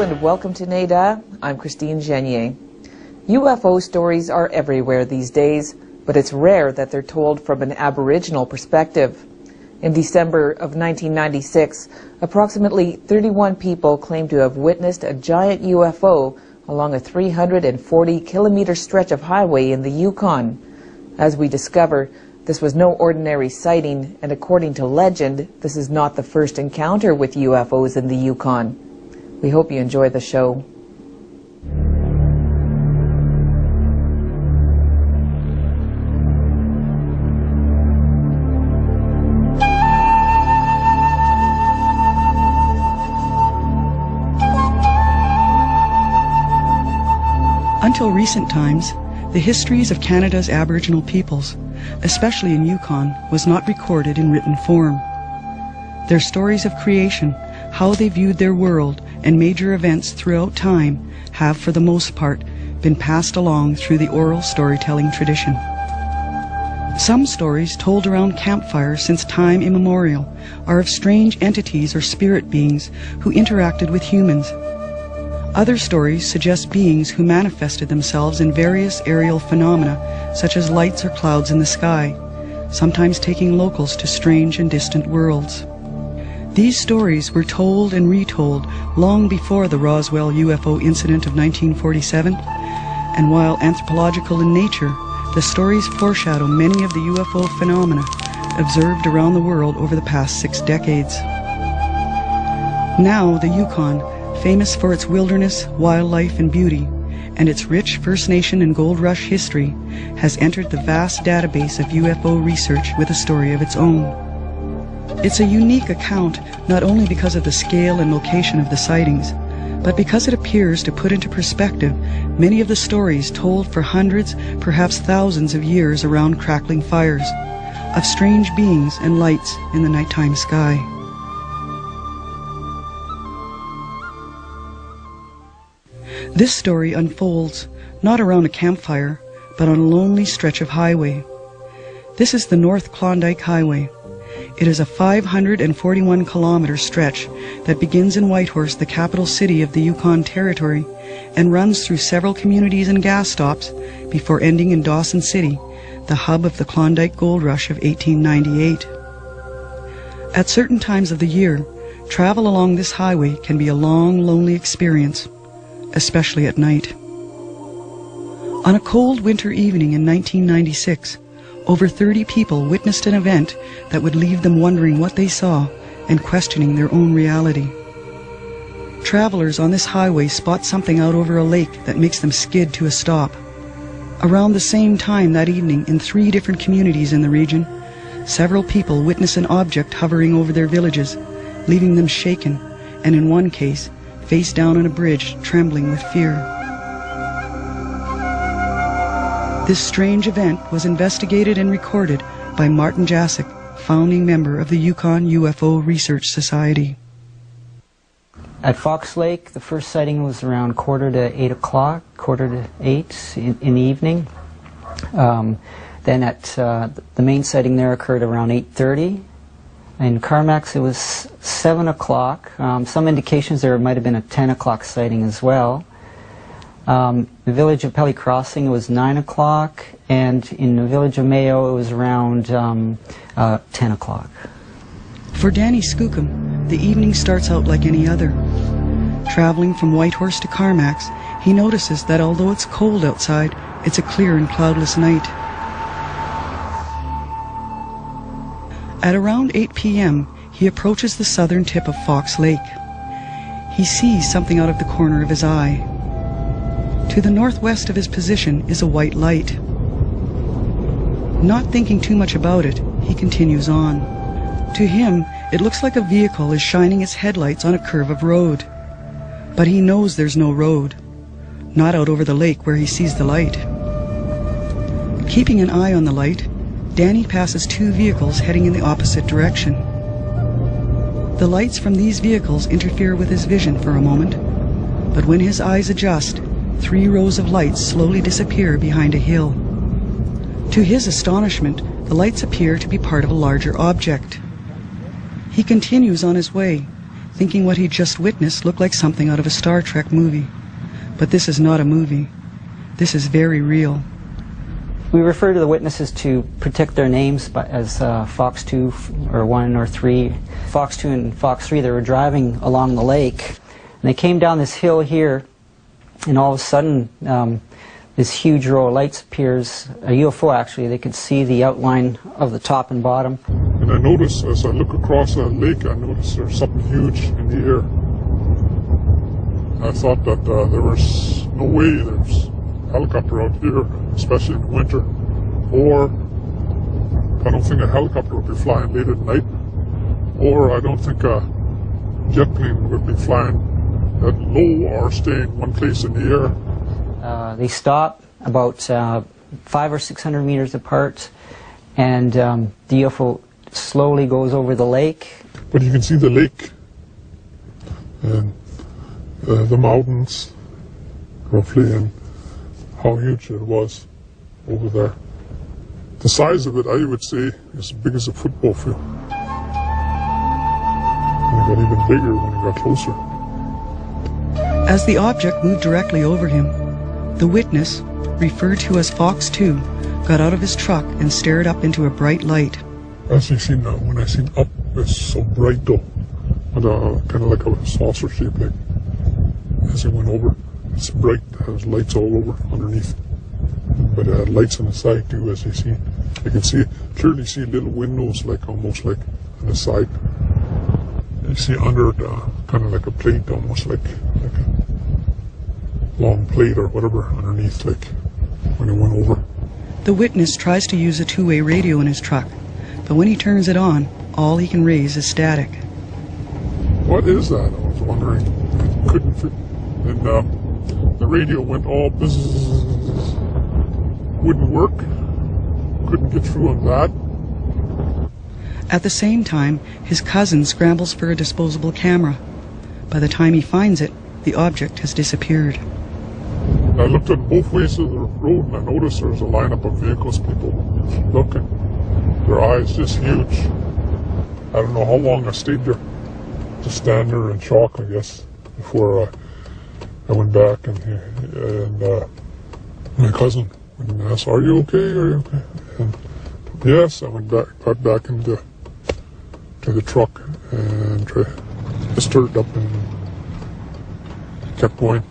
and welcome to NADA. I'm Christine Genier. UFO stories are everywhere these days, but it's rare that they're told from an Aboriginal perspective. In December of 1996, approximately 31 people claimed to have witnessed a giant UFO along a 340-kilometer stretch of highway in the Yukon. As we discover, this was no ordinary sighting, and according to legend, this is not the first encounter with UFOs in the Yukon. We hope you enjoy the show. Until recent times, the histories of Canada's Aboriginal peoples, especially in Yukon, was not recorded in written form. Their stories of creation, how they viewed their world, and major events throughout time have, for the most part, been passed along through the oral storytelling tradition. Some stories told around campfires since time immemorial are of strange entities or spirit beings who interacted with humans. Other stories suggest beings who manifested themselves in various aerial phenomena, such as lights or clouds in the sky, sometimes taking locals to strange and distant worlds. These stories were told and retold long before the Roswell UFO incident of 1947, and while anthropological in nature, the stories foreshadow many of the UFO phenomena observed around the world over the past 6 decades. Now, the Yukon, famous for its wilderness, wildlife, and beauty, and its rich First Nation and Gold Rush history, has entered the vast database of UFO research with a story of its own. It's a unique account not only because of the scale and location of the sightings, but because it appears to put into perspective many of the stories told for hundreds, perhaps thousands of years around crackling fires, of strange beings and lights in the nighttime sky. This story unfolds not around a campfire, but on a lonely stretch of highway. This is the North Klondike Highway. It is a 541-kilometer stretch that begins in Whitehorse, the capital city of the Yukon Territory, and runs through several communities and gas stops before ending in Dawson City, the hub of the Klondike Gold Rush of 1898. At certain times of the year, travel along this highway can be a long, lonely experience, especially at night. On a cold winter evening in 1996, over 30 people witnessed an event that would leave them wondering what they saw and questioning their own reality. Travelers on this highway spot something out over a lake that makes them skid to a stop. Around the same time that evening, in 3 different communities in the region, several people witness an object hovering over their villages, leaving them shaken, and in one case, face down on a bridge, trembling with fear. This strange event was investigated and recorded by Martin Jacek, founding member of the Yukon UFO Research Society. At Fox Lake, the first sighting was around quarter to 8 in the evening. Then at the main sighting there occurred around 8:30. In Carmax, it was 7 o'clock. Some indications there might have been a 10 o'clock sighting as well. The village of Pelly Crossing, it was 9 o'clock, and in the village of Mayo, it was around 10 o'clock. For Danny Skookum, the evening starts out like any other. Traveling from Whitehorse to Carmax, he notices that although it's cold outside, it's a clear and cloudless night. At around 8 p.m., he approaches the southern tip of Fox Lake. He sees something out of the corner of his eye. To the northwest of his position is a white light. Not thinking too much about it, he continues on. To him, it looks like a vehicle is shining its headlights on a curve of road. But he knows there's no road, not out over the lake where he sees the light. Keeping an eye on the light, Danny passes 2 vehicles heading in the opposite direction. The lights from these vehicles interfere with his vision for a moment, but when his eyes adjust, 3 rows of lights slowly disappear behind a hill. To his astonishment, the lights appear to be part of a larger object. He continues on his way, thinking what he'd just witnessed looked like something out of a Star Trek movie. But this is not a movie. This is very real. We refer to the witnesses to protect their names as Fox 2 or 1 or 3. Fox 2 and Fox 3, they were driving along the lake, and they came down this hill here, and all of a sudden this huge row of lights appears, a UFO actually. They could see the outline of the top and bottom. And I noticed, as I look across that lake, I noticed there's something huge in the air. I thought that there was no way there's a helicopter out here, especially in the winter. Or I don't think a helicopter would be flying late at night. Or I don't think a jet plane would be flying that low or staying one place in the air. They stop about 500 or 600 meters apart, and the UFO slowly goes over the lake. But you can see the lake and the mountains, roughly, and how huge it was over there. The size of it, I would say, is as big as a football field. And it got even bigger when it got closer. As the object moved directly over him, the witness, referred to as Fox 2, got out of his truck and stared up into a bright light. As you see now, when I seen up, it's so bright though, and kind of like a saucer shape, like as it went over. It's bright, it has lights all over underneath, but it had lights on the side too, as you see. You can see, clearly see little windows, like almost like on the side. You see under it, kind of like a plate, almost like a long plate or whatever underneath, like when it went over. The witness tries to use a two-way radio in his truck, but when he turns it on, all he can raise is static. What is that? I was wondering. I couldn't fit. And the radio went all bzzz, wouldn't work. Couldn't get through on that. At the same time, his cousin scrambles for a disposable camera. By the time he finds it, the object has disappeared. I looked at both ways of the road and I noticed there was a lineup of vehicles, people looking. Their eyes just huge. I don't know how long I stayed there. Just stand there in shock, I guess, before I went back and my cousin went and asked, "Are you okay? Are you okay?" And yes, I went back, got back into the truck and just started up and kept going.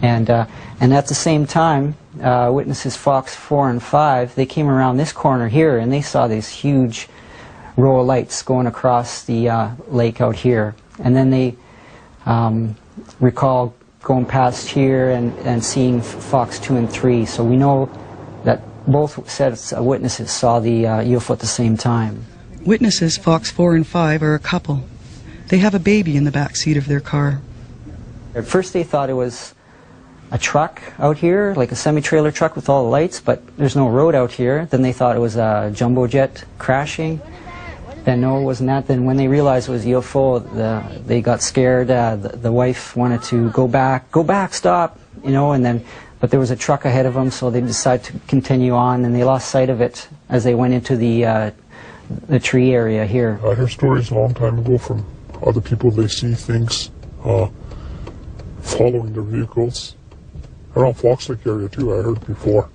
And at the same time, witnesses Fox 4 and 5, they came around this corner here and they saw this huge row of lights going across the lake out here. And then they recall going past here and seeing Fox 2 and 3. So we know that both sets of witnesses saw the UFO at the same time. Witnesses Fox 4 and 5 are a couple. They have a baby in the back seat of their car. At first they thought it was a truck out here, like a semi-trailer truck with all the lights, but there's no road out here. Then they thought it was a jumbo jet crashing. Then no, it wasn't that. Then when they realized it was UFO, they got scared. The wife wanted to go back, stop, you know, and then, but there was a truck ahead of them, so they decided to continue on, and they lost sight of it as they went into the tree area here. I heard stories a long time ago from other people. They see things following their vehicles. Around Fox Lake area too, I heard before.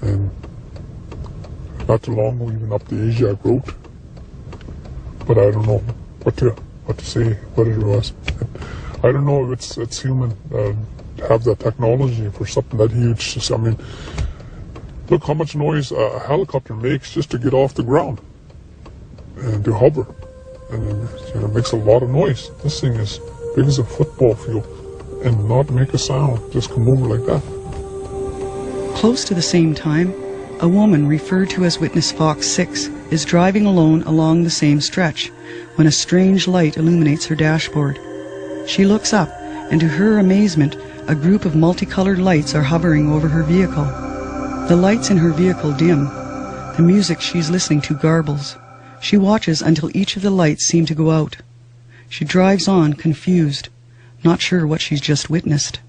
And not too long ago, even up the Asia Road. But I don't know what to say, what it was. I don't know if it's human to have that technology for something that huge. I mean, look how much noise a helicopter makes just to get off the ground and to hover. And it makes a lot of noise. This thing is big as a football field and not make a sound, just come over like that. Close to the same time, a woman referred to as Witness Fox 6 is driving alone along the same stretch when a strange light illuminates her dashboard. She looks up, and to her amazement, a group of multicolored lights are hovering over her vehicle. The lights in her vehicle dim. The music she's listening to garbles. She watches until each of the lights seem to go out. She drives on, confused, not sure what she's just witnessed.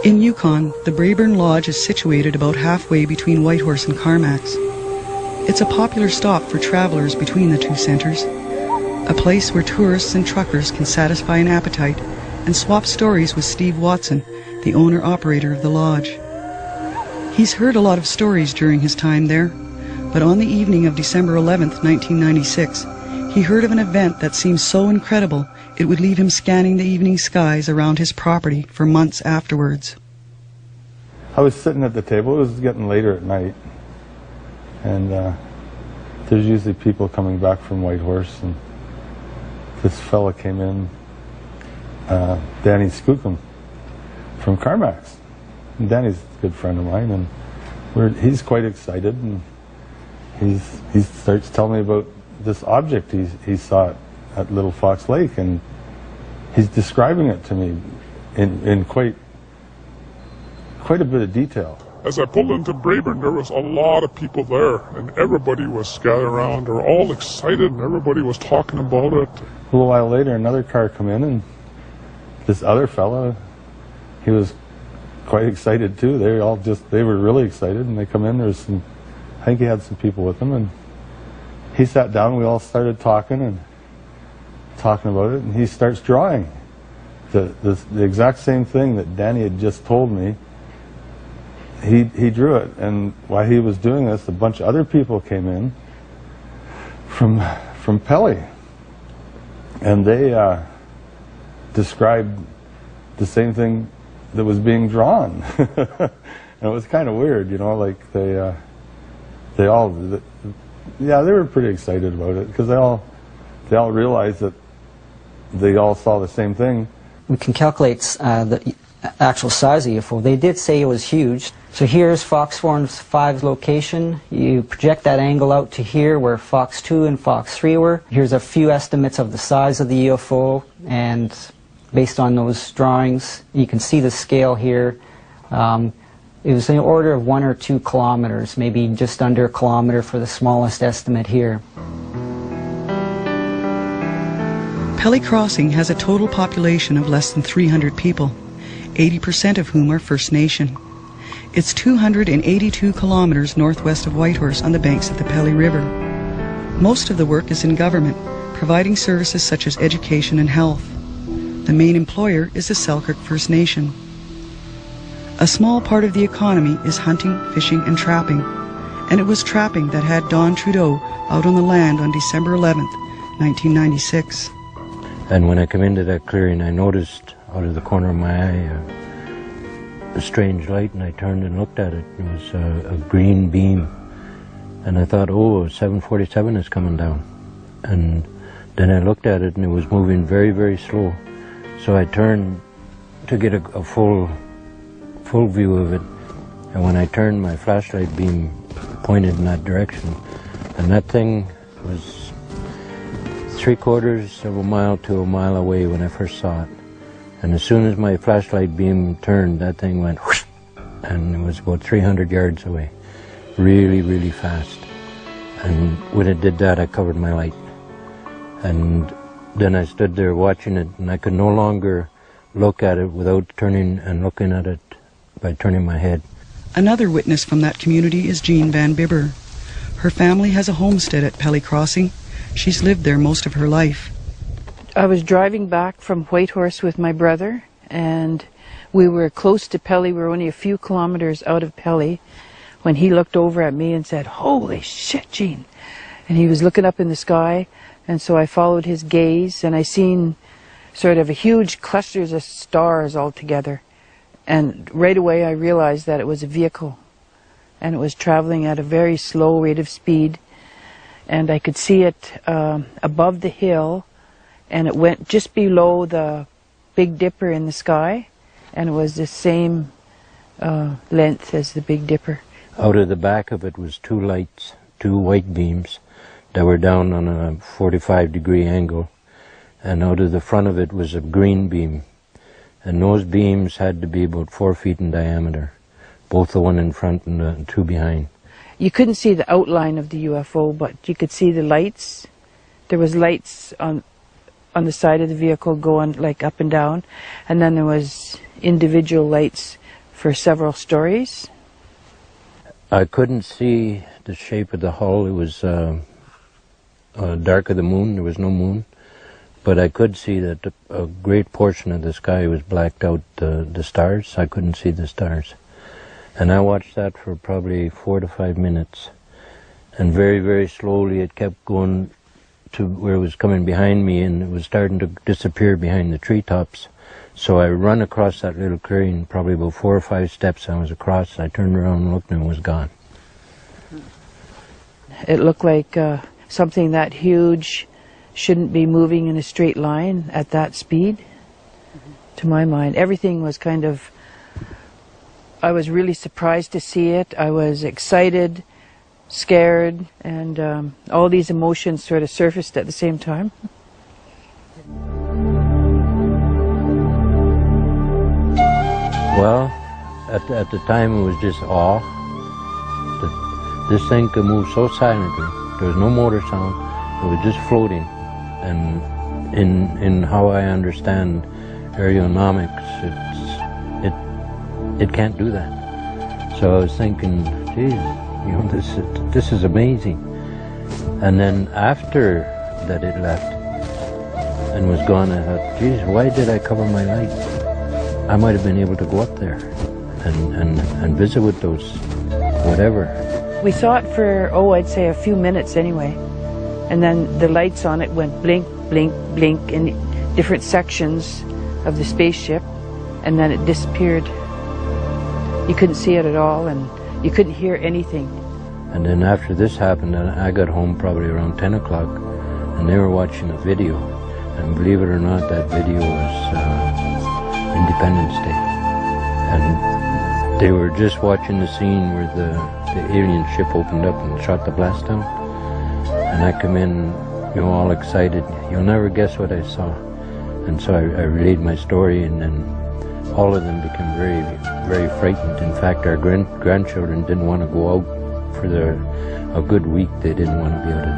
In Yukon, the Braeburn Lodge is situated about halfway between Whitehorse and Carmacks. It's a popular stop for travelers between the two centers, a place where tourists and truckers can satisfy an appetite and swap stories with Steve Watson, the owner-operator of the lodge. He's heard a lot of stories during his time there, but on the evening of December 11th, 1996, he heard of an event that seemed so incredible it would leave him scanning the evening skies around his property for months afterwards. I was sitting at the table. It was getting later at night, and there's usually people coming back from Whitehorse, and this fella came in, Danny Skookum from Carmacks. And Danny's a good friend of mine, and he's quite excited, and he starts telling me about this object he saw at Little Fox Lake, and he's describing it to me in quite a bit of detail. As I pulled into Braeburn, there was a lot of people there, and everybody was gathered around. They were all excited, and everybody was talking about it. A little while later, another car come in, and this other fella, he was quite excited too. They were really excited, and they come in. I think he had some people with him, and he sat down. We all started talking about it, and he starts drawing the exact same thing that Danny had just told me. He drew it, and while he was doing this, a bunch of other people came in from Pelly, and they described the same thing that was being drawn. And it was kind of weird, you know, like they were pretty excited about it, because they all realized that they all saw the same thing. We can calculate the actual size of the UFO. They did say it was huge. So here's Fox 4 and 5's location. You project that angle out to here where Fox 2 and Fox 3 were. Here's a few estimates of the size of the UFO, and based on those drawings, you can see the scale here. It was in the order of 1 or 2 kilometers, maybe just under a kilometer for the smallest estimate here. Pelly Crossing has a total population of less than 300 people, 80% of whom are First Nation. It's 282 kilometers northwest of Whitehorse on the banks of the Pelly River. Most of the work is in government, providing services such as education and health. The main employer is the Selkirk First Nation. A small part of the economy is hunting, fishing, and trapping, and it was trapping that had Don Trudeau out on the land on December 11th, 1996. And when I come into that clearing, I noticed out of the corner of my eye a strange light, and I turned and looked at it. It was a green beam, and I thought, oh, a 747 is coming down. And then I looked at it, and it was moving very, very slow. So I turned to get a full view of it, and when I turned, my flashlight beam pointed in that direction, and that thing was 3/4 of a mile to a mile away when I first saw it. And as soon as my flashlight beam turned, that thing went whoosh, and it was about 300 yards away, really, really fast. And when it did that, I covered my light, and then I stood there watching it, and I could no longer look at it without turning and looking at it by turning my head. Another witness from that community is Jean Van Bibber. Her family has a homestead at Pelly Crossing. She's lived there most of her life. I was driving back from Whitehorse with my brother, and we were close to Pelly. We were only a few kilometers out of Pelly when he looked over at me and said, "Holy shit, Jean." And he was looking up in the sky, and so I followed his gaze, and I seen sort of a huge clusters of stars all together. And right away I realized that it was a vehicle, and it was traveling at a very slow rate of speed, and I could see it above the hill, and it went just below the Big Dipper in the sky, and it was the same length as the Big Dipper. Out of the back of it was 2 lights, 2 white beams that were down on a 45-degree angle, and out of the front of it was a green beam, and those beams had to be about 4 feet in diameter, both the one in front and the 2 behind. You couldn't see the outline of the UFO, but you could see the lights. There was lights on the side of the vehicle going like up and down, and then there was individual lights for several stories. I couldn't see the shape of the hull. It was dark of the moon. There was no moon. But I could see that a great portion of the sky was blacked out, the stars. I couldn't see the stars. And I watched that for probably 4 to 5 minutes. And very, very slowly it kept going to where it was coming behind me, and it was starting to disappear behind the treetops. So I run across that little clearing, probably about 4 or 5 steps I was across. I turned around and looked, and it was gone. It looked like something that huge shouldn't be moving in a straight line at that speed, to my mind. Everything was kind of, I was really surprised to see it. I was excited, scared, and all these emotions sort of surfaced at the same time. Well, at the time it was just awe. This thing could move so silently. There was no motor sound. It was just floating. And in how I understand aeronautics, it can't do that. So I was thinking, geez, you know, this is amazing. And then after that it left and was gone, I thought, geez, why did I cover my light? I might have been able to go up there and visit with those, whatever. We saw it for, I'd say a few minutes anyway. And then the lights on it went blink, blink, blink in different sections of the spaceship, and then it disappeared. You couldn't see it at all, and you couldn't hear anything. And then after this happened, I got home probably around 10 o'clock, and they were watching a video. And believe it or not, that video was Independence Day. And they were just watching the scene where the alien ship opened up and shot the blast down. And I come in, you know, all excited. You'll never guess what I saw. And so I relayed my story, and then all of them became very, very frightened. In fact, our grandchildren didn't want to go out for a good week. They didn't want to be out at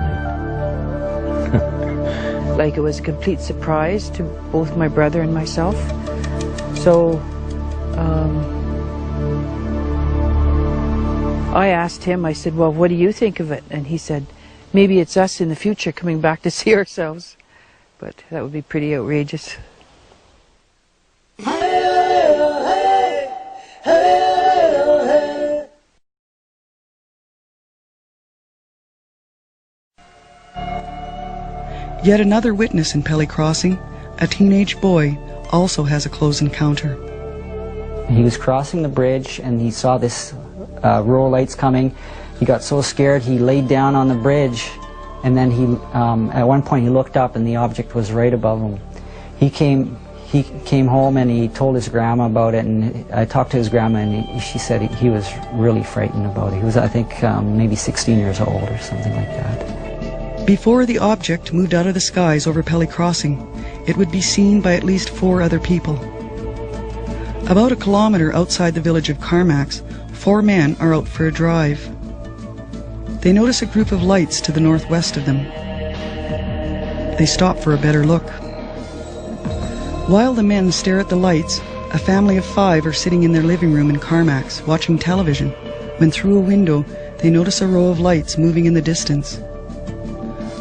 night. Like it was a complete surprise to both my brother and myself. So I asked him, I said, well, what do you think of it? And he said, maybe it's us in the future coming back to see ourselves. But that would be pretty outrageous. Yet another witness in Pelly Crossing, a teenage boy, also has a close encounter. He was crossing the bridge and he saw this row of lights coming. He got so scared he laid down on the bridge, and then he, at one point he looked up and the object was right above him. He came home and he told his grandma about it, and I talked to his grandma, and she said he was really frightened about it. He was, I think, maybe 16 years old or something like that. Before the object moved out of the skies over Pelly Crossing, it would be seen by at least 4 other people. About a kilometer outside the village of Carmax, 4 men are out for a drive. They notice a group of lights to the northwest of them. They stop for a better look. While the men stare at the lights, a family of 5 are sitting in their living room in Carmax watching television, when through a window they notice a row of lights moving in the distance.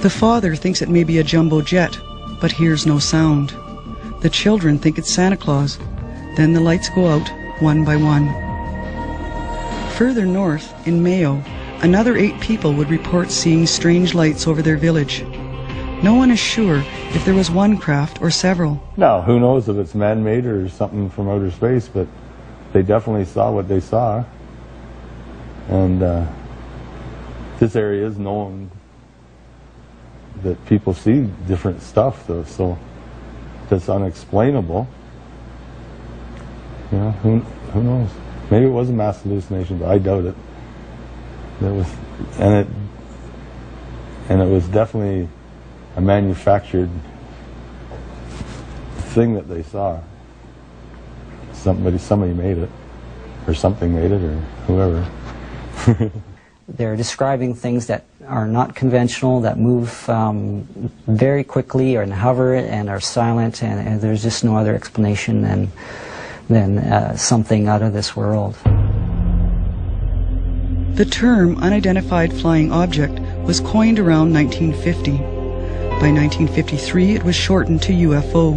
The father thinks it may be a jumbo jet, but hears no sound. The children think it's Santa Claus. Then the lights go out one by one. Further north, in Mayo, another 8 people would report seeing strange lights over their village. No one is sure if there was one craft or several. Now, who knows if it's man-made or something from outer space, but they definitely saw what they saw. And this area is known that people see different stuff, though, so that's unexplainable. You know, who knows? Maybe it was a mass hallucination, but I doubt it. And it was definitely a manufactured thing that they saw. Somebody made it, or something made it, or whoever. They're describing things that are not conventional, that move very quickly and hover and are silent, and there's just no other explanation something out of this world. The term unidentified flying object was coined around 1950. By 1953, it was shortened to UFO.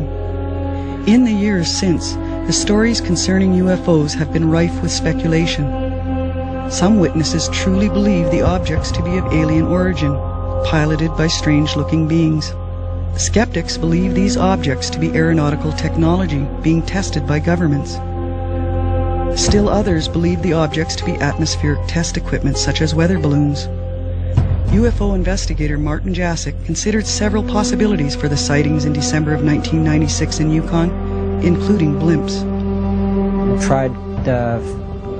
In the years since, the stories concerning UFOs have been rife with speculation. Some witnesses truly believe the objects to be of alien origin, piloted by strange-looking beings. Skeptics believe these objects to be aeronautical technology being tested by governments. Still others believe the objects to be atmospheric test equipment such as weather balloons. UFO investigator Martin Jacek considered several possibilities for the sightings in December of 1996 in Yukon, including blimps. I tried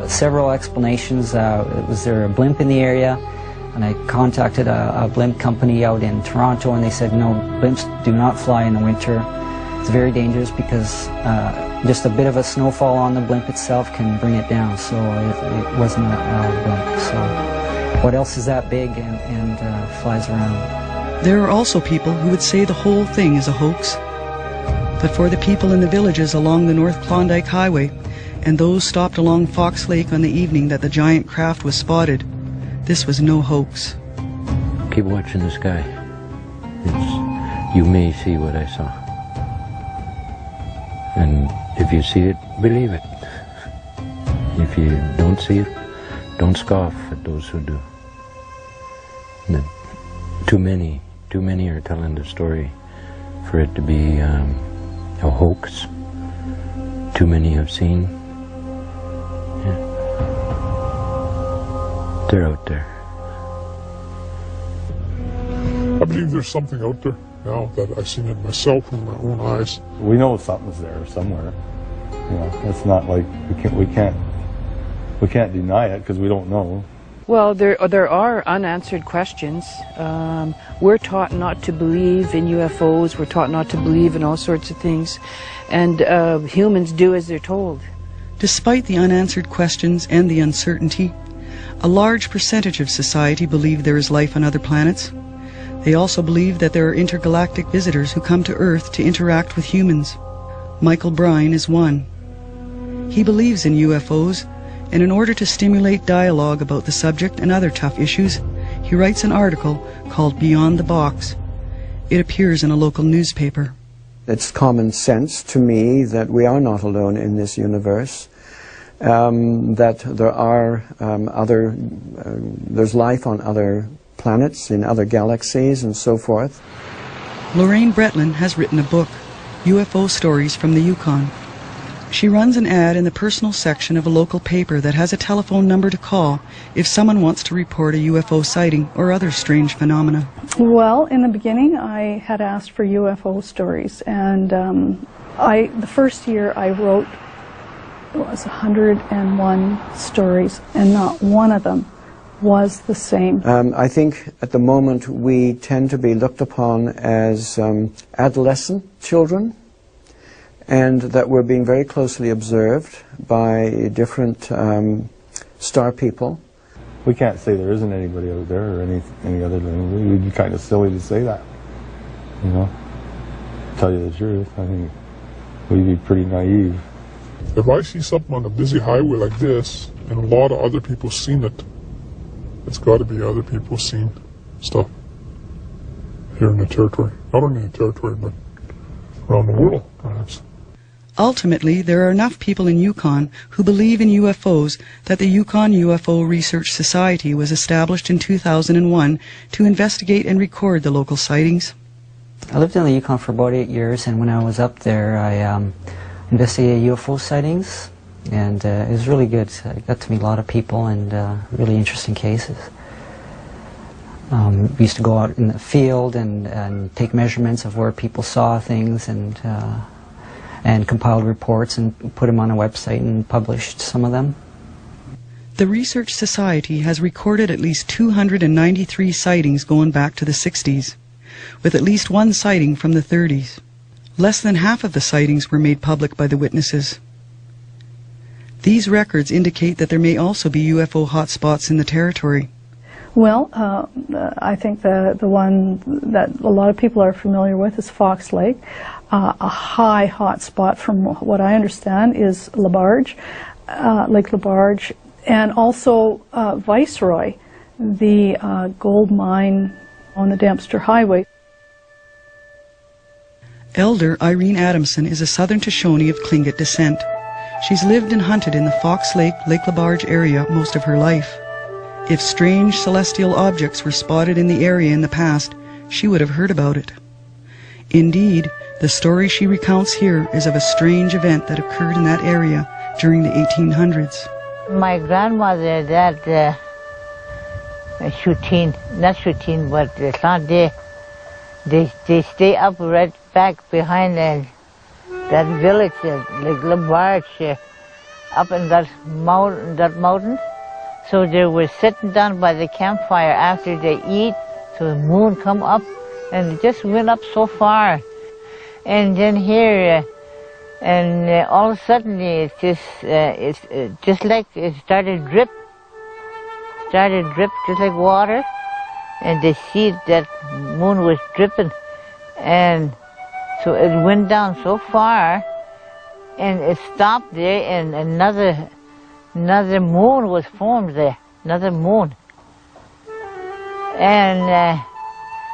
several explanations. Was there a blimp in the area? And I contacted a blimp company out in Toronto, and they said, no, blimps do not fly in the winter. It's very dangerous because just a bit of a snowfall on the blimp itself can bring it down, so it wasn't a blimp. So what else is that big and flies around? There are also people who would say the whole thing is a hoax. But for the people in the villages along the North Klondike Highway, and those stopped along Fox Lake on the evening that the giant craft was spotted, this was no hoax. Keep watching the sky. You may see what I saw. And if you see it, believe it. If you don't see it, don't scoff at those who do. Too many are telling the story for it to be a hoax. Too many have seen. Yeah. They're out there. I believe there's something out there now that I've seen it myself with my own eyes. We know something's there somewhere. You know, it's not like we can't deny it because we don't know. Well, there are unanswered questions. We're taught not to believe in UFOs. We're taught not to believe in all sorts of things. And humans do as they're told. Despite the unanswered questions and the uncertainty, a large percentage of society believe there is life on other planets. They also believe that there are intergalactic visitors who come to Earth to interact with humans. Michael Bryan is one. He believes in UFOs, and in order to stimulate dialogue about the subject and other tough issues, he writes an article called Beyond the Box. It appears in a local newspaper. It's common sense to me that we are not alone in this universe, that there are there's life on other planets, in other galaxies, and so forth. Lorraine Bretlin has written a book, UFO Stories from the Yukon. She runs an ad in the personal section of a local paper that has a telephone number to call if someone wants to report a UFO sighting or other strange phenomena. Well, in the beginning I had asked for UFO stories, and the first year I wrote, it was 101 stories, and not one of them was the same. I think at the moment we tend to be looked upon as adolescent children, and that we're being very closely observed by different star people. We can't say there isn't anybody out there or any other than we would be kind of silly to say that. You know, to tell you the truth, I think we'd be pretty naive. If I see something on a busy highway like this, and a lot of other people seen it, it's got to be other people seen stuff here in the territory. Not only in the territory, but around the world, perhaps. Ultimately, there are enough people in Yukon who believe in UFOs that the Yukon UFO Research Society was established in 2001 to investigate and record the local sightings. I lived in the Yukon for about 8 years, and when I was up there, I investigated UFO sightings, and it was really good. I got to meet a lot of people and really interesting cases. We used to go out in the field and take measurements of where people saw things, and compiled reports and put them on a website and published some of them. The Research Society has recorded at least 293 sightings going back to the 60s, with at least one sighting from the 30s. Less than half of the sightings were made public by the witnesses. These records indicate that there may also be UFO hotspots in the territory. Well, I think the one that a lot of people are familiar with is Fox Lake. a high hot spot, from what I understand, is Labarge, Lake Labarge, and also Viceroy, the gold mine on the Dempster Highway. Elder Irene Adamson is a Southern Shoshone of Tlingit descent. She's lived and hunted in the Fox Lake, Lake Labarge area most of her life. If strange celestial objects were spotted in the area in the past, she would have heard about it. Indeed, the story she recounts here is of a strange event that occurred in that area during the 1800s. My grandmother, that shooting, not shooting, but Sunday, they stay up right back behind that village, like Labarge, up in that mountain. So they were sitting down by the campfire after they eat, so the moon come up, and it just went up so far. And then here, all of a sudden, it's just like it started drip just like water, and they see that moon was dripping, and so it went down so far, and it stopped there, and another moon was formed there, another moon, and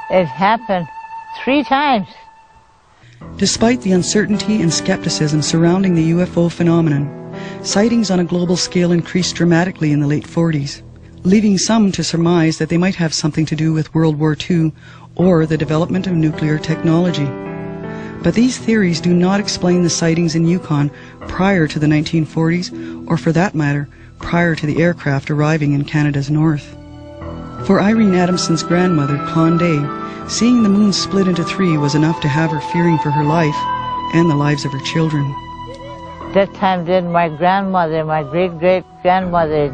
it happened 3 times. Despite the uncertainty and skepticism surrounding the UFO phenomenon, sightings on a global scale increased dramatically in the late 40s, leaving some to surmise that they might have something to do with World War II or the development of nuclear technology. But these theories do not explain the sightings in Yukon prior to the 1940s, or for that matter, prior to the aircraft arriving in Canada's north. For Irene Adamson's grandmother, Clonday, seeing the moon split into 3 was enough to have her fearing for her life and the lives of her children. That time then my grandmother, my great-great-grandmother,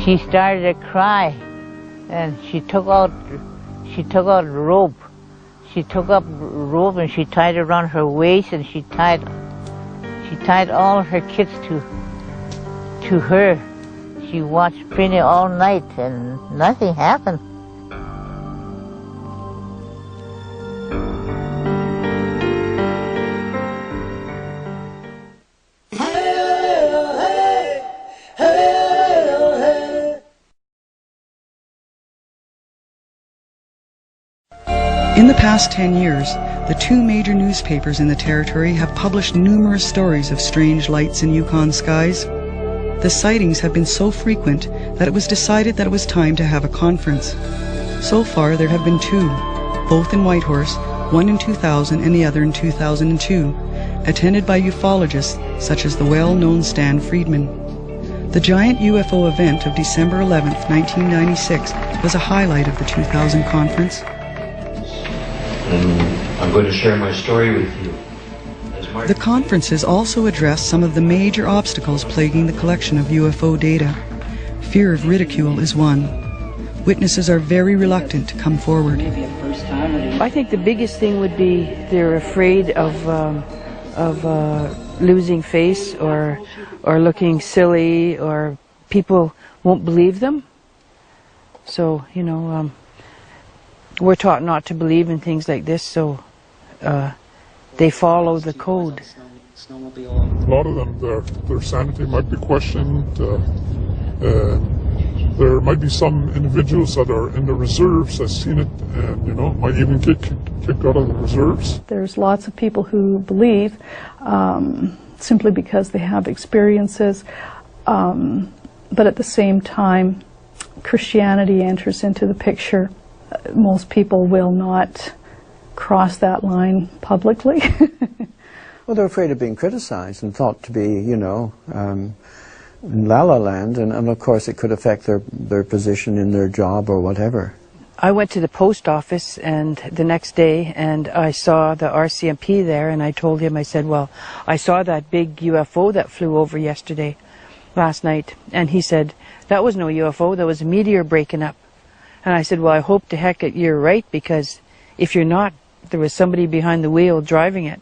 she started to cry, and she took out rope. She took up rope and she tied it around her waist, and she tied all her kids to her. She watched Penny all night and nothing happened. In the past 10 years, the 2 major newspapers in the territory have published numerous stories of strange lights in Yukon skies. The sightings have been so frequent that it was decided that it was time to have a conference. So far there have been 2, both in Whitehorse, one in 2000 and the other in 2002, attended by ufologists such as the well-known Stan Friedman. The giant UFO event of December 11, 1996 was a highlight of the 2000 conference. And I'm going to share my story with you. The conferences also addressed some of the major obstacles plaguing the collection of UFO data. Fear of ridicule is one. Witnesses are very reluctant to come forward. I think the biggest thing would be they're afraid of losing face or looking silly, or people won't believe them. So, you know, we're taught not to believe in things like this, so they follow the code. A lot of them, their sanity might be questioned. There might be some individuals that are in the reserves that's seen it, and you know, might even get kicked out of the reserves. There's lots of people who believe simply because they have experiences, but at the same time, Christianity enters into the picture. Most people will not cross that line publicly. Well, they're afraid of being criticized and thought to be, you know, la la land, and of course it could affect their position in their job or whatever. I went to the post office and the next day, and I saw the RCMP there, and I told him, I said, well, I saw that big UFO that flew over last night, and he said, that was no UFO, that was a meteor breaking up. And I said, well, I hope to heck that you're right, because if you're not, there was somebody behind the wheel driving it.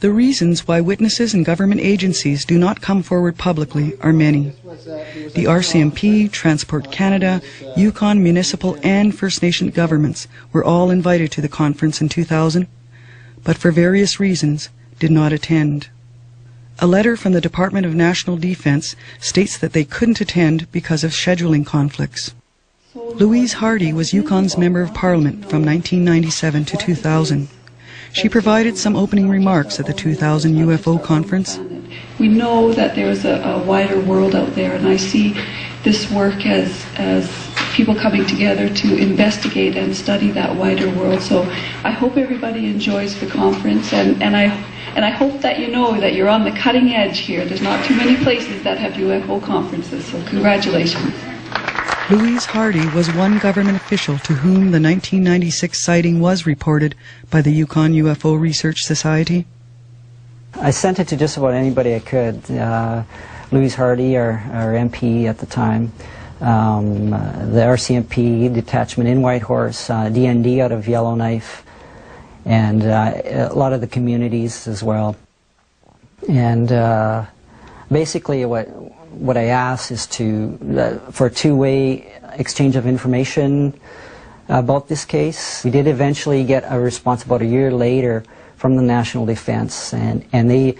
The reasons why witnesses and government agencies do not come forward publicly are many. The RCMP, Transport Canada, Yukon municipal and First Nation governments were all invited to the conference in 2000, but for various reasons did not attend. A letter from the Department of National Defence states that they couldn't attend because of scheduling conflicts. Louise Hardy was Yukon's Member of Parliament from 1997 to 2000. She provided some opening remarks at the 2000 UFO conference. We know that there's a wider world out there, and I see this work as people coming together to investigate and study that wider world. So I hope everybody enjoys the conference, and I hope that you know that you're on the cutting edge here. There's not too many places that have UFO conferences, so congratulations. Louise Hardy was one government official to whom the 1996 sighting was reported by the Yukon UFO Research Society. I sent it to just about anybody I could. Louise Hardy, our MP at the time, the RCMP detachment in Whitehorse, DND out of Yellowknife, and a lot of the communities as well. And basically what I asked is for a two-way exchange of information about this case. We did eventually get a response about a year later from the National Defense, and they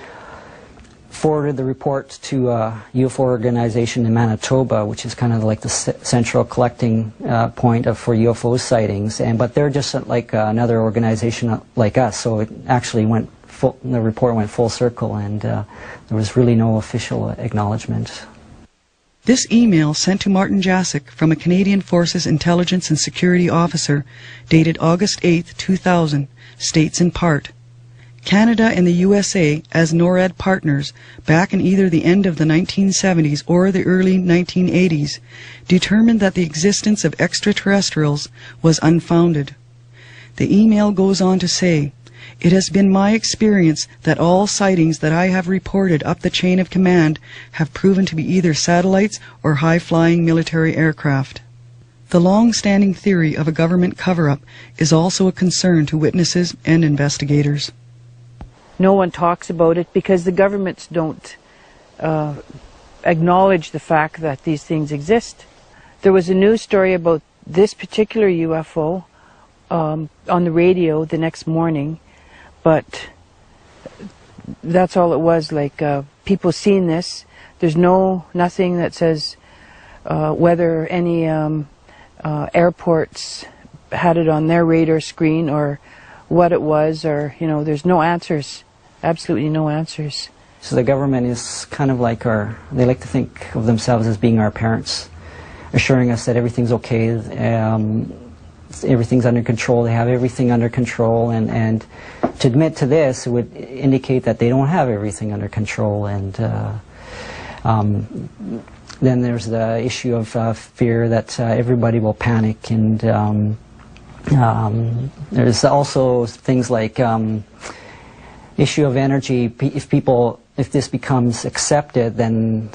forwarded the report to a UFO organization in Manitoba, which is kind of like the central collecting point for UFO sightings. But they're just like another organization like us, so it actually the report went full circle, and there was really no official acknowledgement. This email sent to Martin Jacek from a Canadian Forces Intelligence and Security Officer dated August 8, 2000, states in part, Canada and the USA as NORAD partners back in either the end of the 1970s or the early 1980s determined that the existence of extraterrestrials was unfounded. The email goes on to say, it has been my experience that all sightings that I have reported up the chain of command have proven to be either satellites or high-flying military aircraft. The long-standing theory of a government cover-up is also a concern to witnesses and investigators. No one talks about it because the governments don't acknowledge the fact that these things exist. There was a news story about this particular UFO on the radio the next morning, but that's all it was, like people seen this. There's nothing that says whether any airports had it on their radar screen or what it was, or, there's no answers, absolutely no answers. So the government is kind of like they like to think of themselves as being our parents, assuring us that everything's okay, everything's under control, they have everything under control, and to admit to this would indicate that they don't have everything under control. And then there's the issue of fear that everybody will panic, and there's also things like issue of energy. If this becomes accepted, then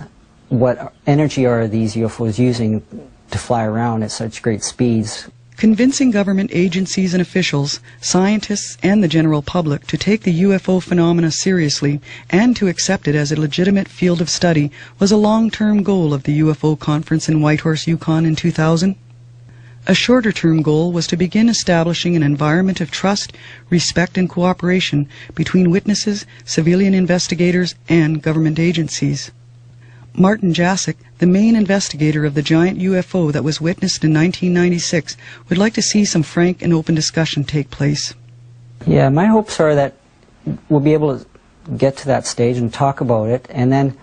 what energy are these UFOs using to fly around at such great speeds? Convincing government agencies and officials, scientists, and the general public to take the UFO phenomena seriously and to accept it as a legitimate field of study was a long-term goal of the UFO conference in Whitehorse, Yukon in 2000. A shorter-term goal was to begin establishing an environment of trust, respect, and cooperation between witnesses, civilian investigators, and government agencies. Martin Jacek, the main investigator of the giant UFO that was witnessed in 1996, would like to see some frank and open discussion take place. Yeah, my hopes are that we'll be able to get to that stage and talk about it, and then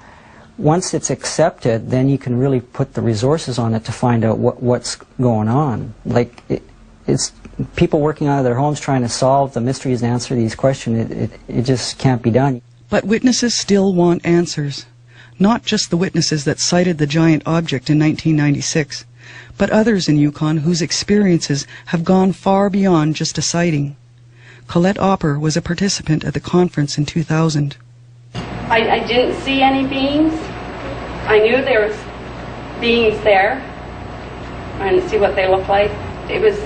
once it's accepted, then you can really put the resources on it to find out what's going on. Like, it's people working out of their homes trying to solve the mysteries and answer these questions. It just can't be done. But witnesses still want answers. Not just the witnesses that sighted the giant object in 1996, but others in Yukon whose experiences have gone far beyond just a sighting. Colette Opper was a participant at the conference in 2000. I didn't see any beings. I knew there was beings there. I didn't see what they looked like. It was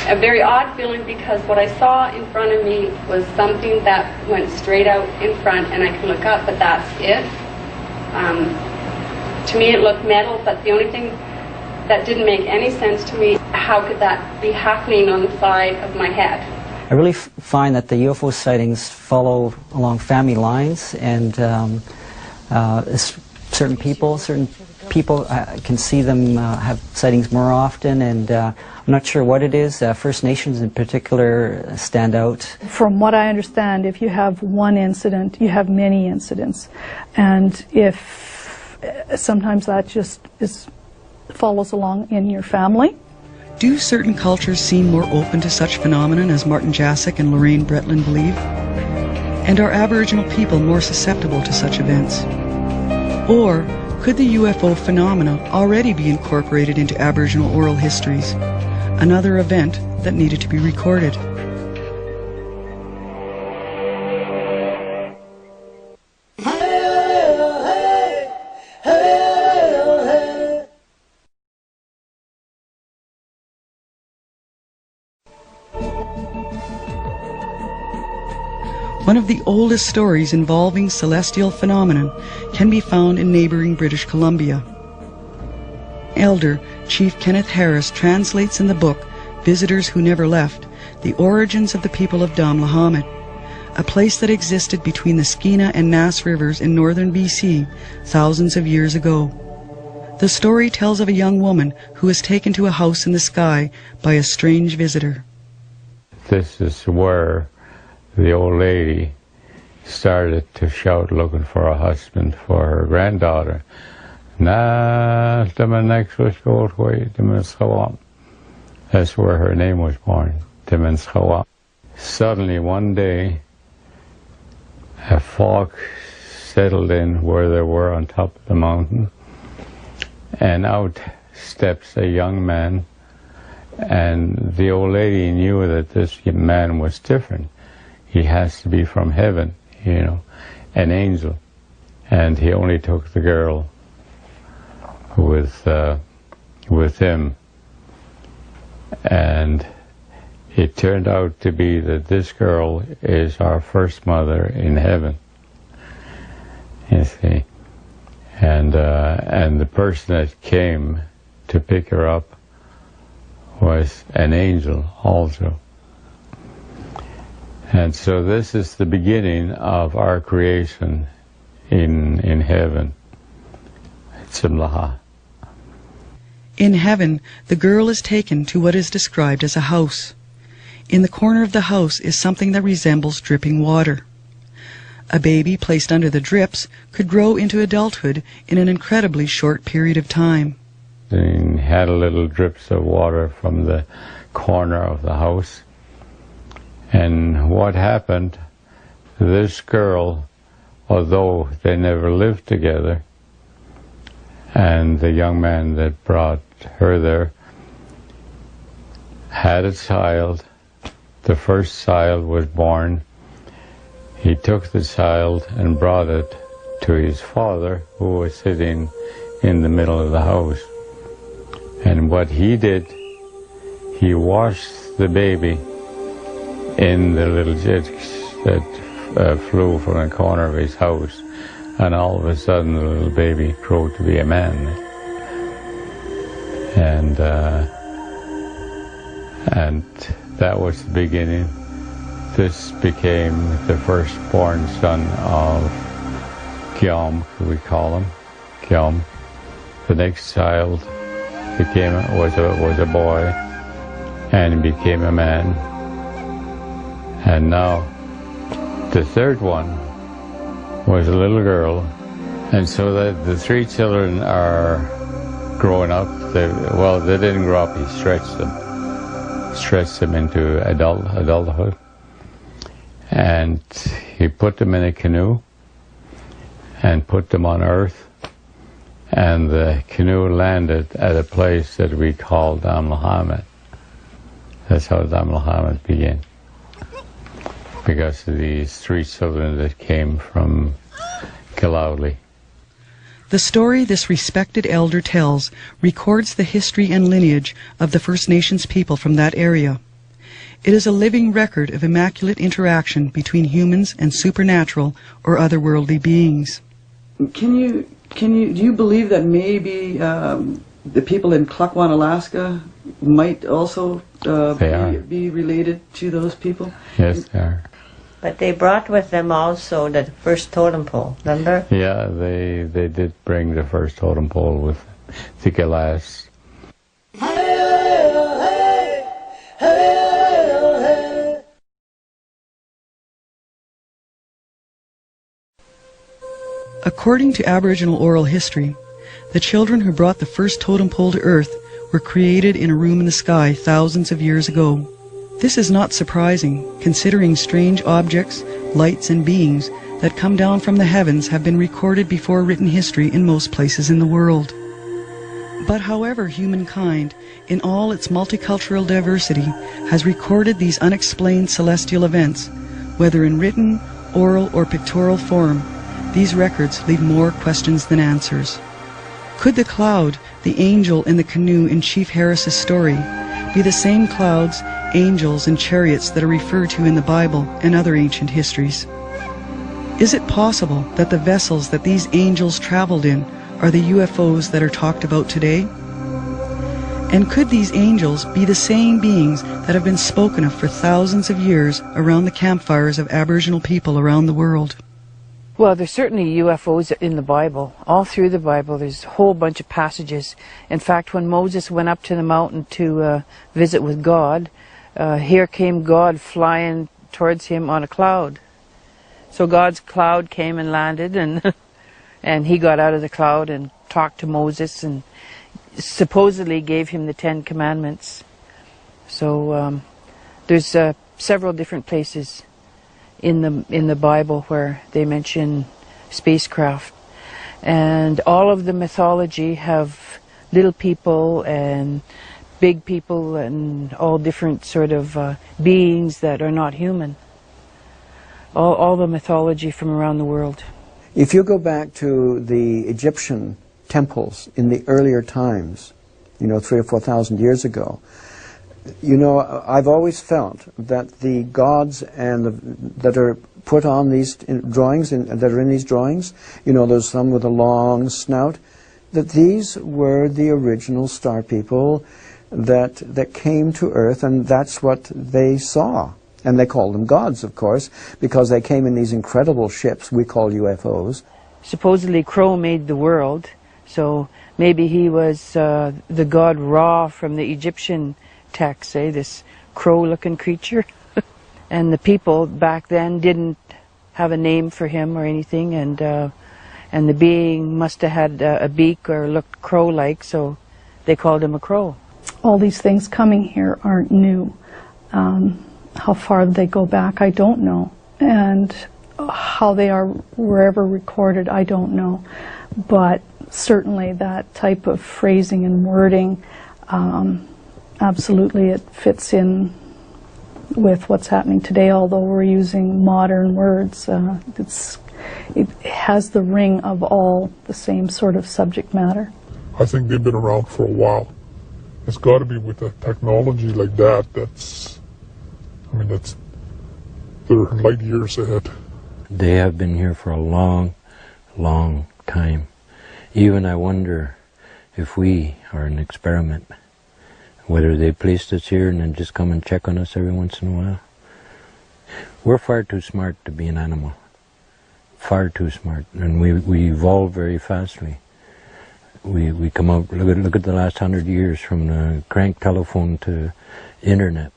a very odd feeling, because what I saw in front of me was something that went straight out in front, and I could look up, but that's it. To me it looked metal, but the only thing that didn't make any sense to me, how could that be happening on the side of my head? I really find that the UFO sightings follow along family lines, and certain people can see them have sightings more often, and I'm not sure what it is. First Nations in particular stand out. From what I understand, if you have one incident, you have many incidents, and if sometimes that just follows along in your family. Do certain cultures seem more open to such phenomenon as Martin Jacek and Lorraine Bretland believe? And are Aboriginal people more susceptible to such events? Or could the UFO phenomena already be incorporated into Aboriginal oral histories? Another event that needed to be recorded. One of the oldest stories involving celestial phenomenon can be found in neighboring British Columbia. Elder Chief Kenneth Harris translates in the book Visitors Who Never Left the origins of the people of Damlahamet, a place that existed between the Skeena and Nass rivers in northern BC thousands of years ago. The story tells of a young woman who is taken to a house in the sky by a strange visitor. This is where the old lady started to shout, looking for a husband for her granddaughter. That's where her name was born, Timinskawa. Suddenly one day, a fog settled in where they were on top of the mountain, and out steps a young man, and the old lady knew that this man was different. He has to be from heaven, you know, an angel. And he only took the girl with him. And it turned out to be that this girl is our first mother in heaven, you see. And the person that came to pick her up was an angel also. And so this is the beginning of our creation in heaven. Tzimlaha. In heaven, the girl is taken to what is described as a house. In the corner of the house is something that resembles dripping water. A baby placed under the drips could grow into adulthood in an incredibly short period of time. And had a little drips of water from the corner of the house. And what happened, this girl, although they never lived together, and the young man that brought her there had a child. The first child was born. He took the child and brought it to his father, who was sitting in the middle of the house. And what he did, he washed the baby in the little jets that flew from the corner of his house, and all of a sudden the little baby grew to be a man. And that was the beginning. This became the firstborn son of Kyom, we call him, Kyom. The next child was a boy, and became a man. And now the third one was a little girl. And so that the three children are growing up. They didn't grow up, he stretched them into adulthood. And he put them in a canoe and put them on Earth. And the canoe landed at a place that we call Damlahamet. That's how Damlahamet began. Because of these three children that came from Kilowley. The story this respected elder tells records the history and lineage of the First Nations people from that area. It is a living record of immaculate interaction between humans and supernatural or otherworldly beings. Do you believe that maybe the people in Klukwan, Alaska might also be related to those people? Yes, they are. But they brought with them also the first totem pole, remember? Yeah, they did bring the first totem pole with the glass. According to Aboriginal oral history, the children who brought the first totem pole to Earth were created in a room in the sky thousands of years ago. This is not surprising, considering strange objects, lights, and beings that come down from the heavens have been recorded before written history in most places in the world. But however, humankind, in all its multicultural diversity, has recorded these unexplained celestial events, whether in written, oral, or pictorial form, these records leave more questions than answers. Could the cloud, the angel in the canoe in Chief Harris's story, be the same clouds, angels, and chariots that are referred to in the Bible and other ancient histories? Is it possible that the vessels that these angels traveled in are the UFOs that are talked about today? And could these angels be the same beings that have been spoken of for thousands of years around the campfires of Aboriginal people around the world? Well, there's certainly UFOs in the Bible. All through the Bible, there's a whole bunch of passages. In fact, when Moses went up to the mountain to visit with God, here came God flying towards him on a cloud. So God's cloud came and landed, and and he got out of the cloud and talked to Moses and supposedly gave him the 10 Commandments. So there's several different places in the Bible where they mention spacecraft, and all of the mythology have little people and big people and all different sort of beings that are not human. All the mythology from around the world. If you go back to the Egyptian temples in the earlier times, 3,000 or 4,000 years ago, I've always felt that the gods that are put on these drawings, that are in these drawings, there's some with a long snout, that these were the original star people that came to Earth, and that's what they saw. And they called them gods, of course, because they came in these incredible ships we call UFOs. Supposedly Crow made the world, so maybe he was the god Ra from the Egyptian text, this crow-looking creature. And the people back then didn't have a name for him or anything, and the being must have had a beak or looked crow-like, so they called him a crow. All these things coming here aren't new. How far they go back, I don't know. And how they are wherever recorded, I don't know. But certainly that type of phrasing and wording, absolutely it fits in with what's happening today, although we're using modern words. It has the ring of all the same sort of subject matter. I think they've been around for a while. It's got to be with a technology like that, they're light years ahead. They have been here for a long, long time. Even I wonder if we are an experiment, whether they placed us here and then just come and check on us every once in a while. We're far too smart to be an animal. Far too smart. And we evolve very fastly. We come up, look at the last 100 years, from the crank telephone to internet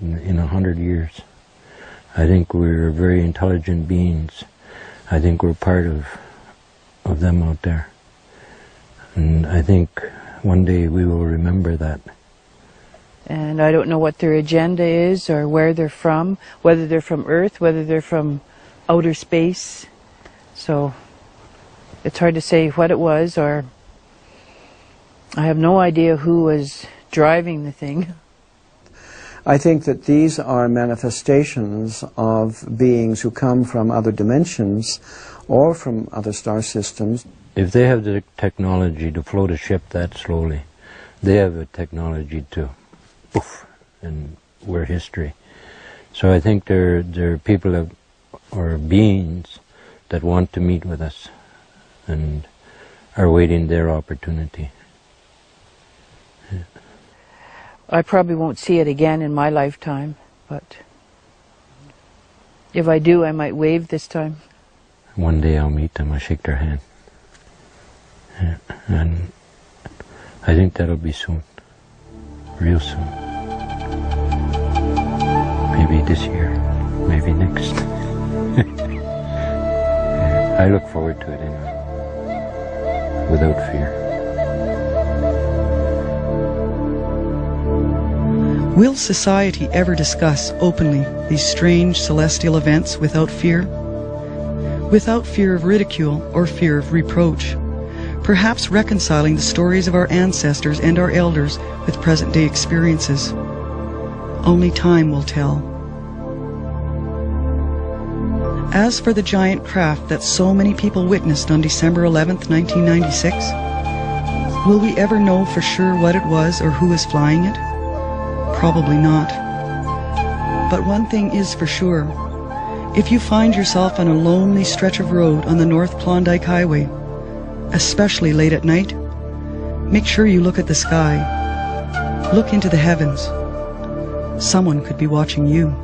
in 100 years. I think we're very intelligent beings. I think we're part of them out there. And I think one day we will remember that. And I don't know what their agenda is or where they're from, whether they're from Earth, whether they're from outer space. So it's hard to say what it was, or I have no idea who was driving the thing. I think that these are manifestations of beings who come from other dimensions or from other star systems. If they have the technology to float a ship that slowly, they have the technology to poof and we're history. So I think there are people or beings that want to meet with us and are waiting their opportunity. Yeah. I probably won't see it again in my lifetime, but if I do, I might wave this time. One day I'll meet them, I'll shake their hand. Yeah. And I think that'll be soon. Real soon. Maybe this year, maybe next. Yeah, I look forward to it anyway, without fear. Will society ever discuss openly these strange celestial events without fear? Without fear of ridicule or fear of reproach? Perhaps reconciling the stories of our ancestors and our elders with present-day experiences. Only time will tell. As for the giant craft that so many people witnessed on December 11th, 1996, will we ever know for sure what it was or who was flying it? Probably not. But one thing is for sure. If you find yourself on a lonely stretch of road on the North Klondike Highway, especially late at night, make sure you look at the sky. Look into the heavens. Someone could be watching you.